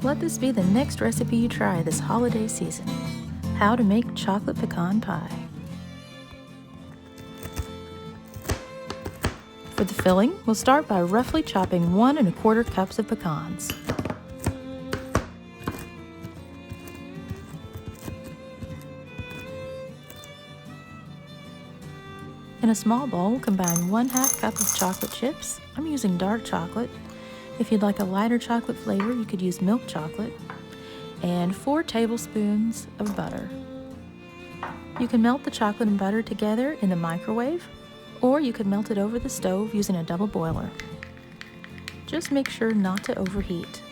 Let this be the next recipe you try this holiday season. How to make chocolate pecan pie. For the filling, we'll start by roughly chopping 1 1/4 cups of pecans. In a small bowl, combine 1/2 cup of chocolate chips. I'm using dark chocolate. If you'd like a lighter chocolate flavor, you could use milk chocolate. And 4 tablespoons of butter. You can melt the chocolate and butter together in the microwave, or you could melt it over the stove using a double boiler. Just make sure not to overheat.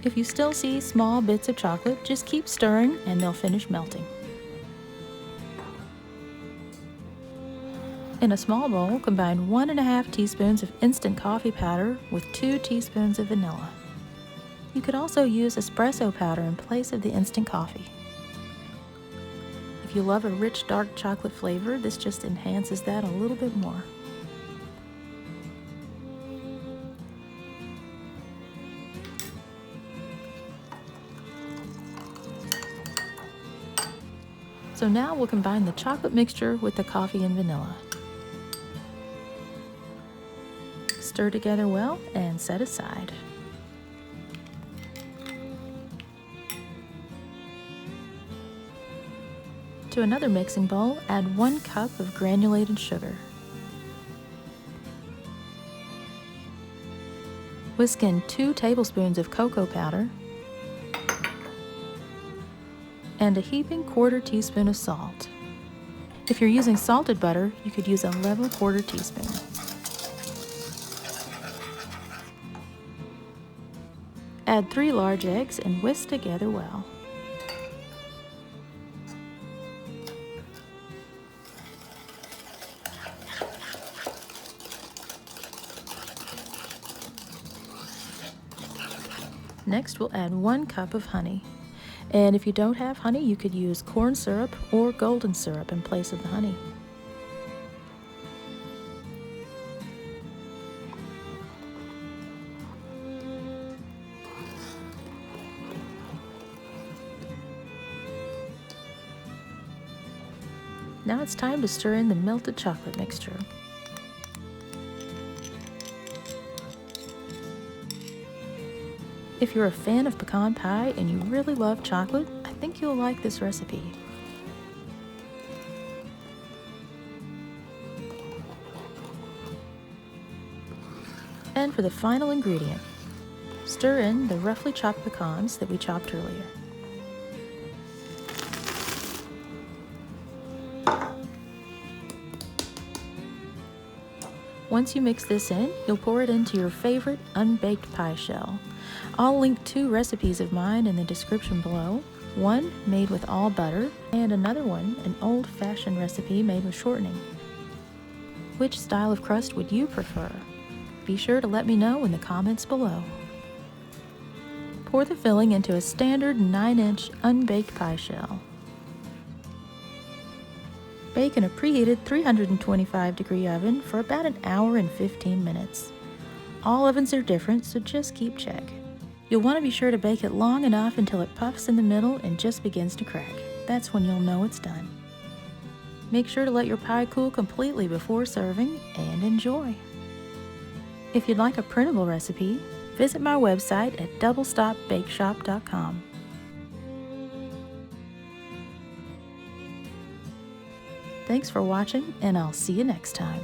If you still see small bits of chocolate, just keep stirring and they'll finish melting. In a small bowl, combine 1 1/2 teaspoons of instant coffee powder with 2 teaspoons of vanilla. You could also use espresso powder in place of the instant coffee. If you love a rich dark chocolate flavor, this just enhances that a little bit more. So now we'll combine the chocolate mixture with the coffee and vanilla. Stir together well and set aside. To another mixing bowl, add 1 cup of granulated sugar. Whisk in 2 tablespoons of cocoa powder and a heaping 1/4 teaspoon of salt. If you're using salted butter, you could use a level 1/4 teaspoon. Add 3 large eggs and whisk together well. Next, we'll add 1 cup of honey. And if you don't have honey, you could use corn syrup or golden syrup in place of the honey. Now it's time to stir in the melted chocolate mixture. If you're a fan of pecan pie and you really love chocolate, I think you'll like this recipe. And for the final ingredient, stir in the roughly chopped pecans that we chopped earlier. Once you mix this in, you'll pour it into your favorite unbaked pie shell. I'll link 2 recipes of mine in the description below. One made with all butter, and another one, an old-fashioned recipe made with shortening. Which style of crust would you prefer? Be sure to let me know in the comments below. Pour the filling into a standard 9-inch unbaked pie shell. Bake in a preheated 325-degree oven for about 1 hour and 15 minutes. All ovens are different, so just keep check. You'll want to be sure to bake it long enough until it puffs in the middle and just begins to crack. That's when you'll know it's done. Make sure to let your pie cool completely before serving, and enjoy. If you'd like a printable recipe, visit my website at doublestopbakeshop.com. Thanks for watching, and I'll see you next time.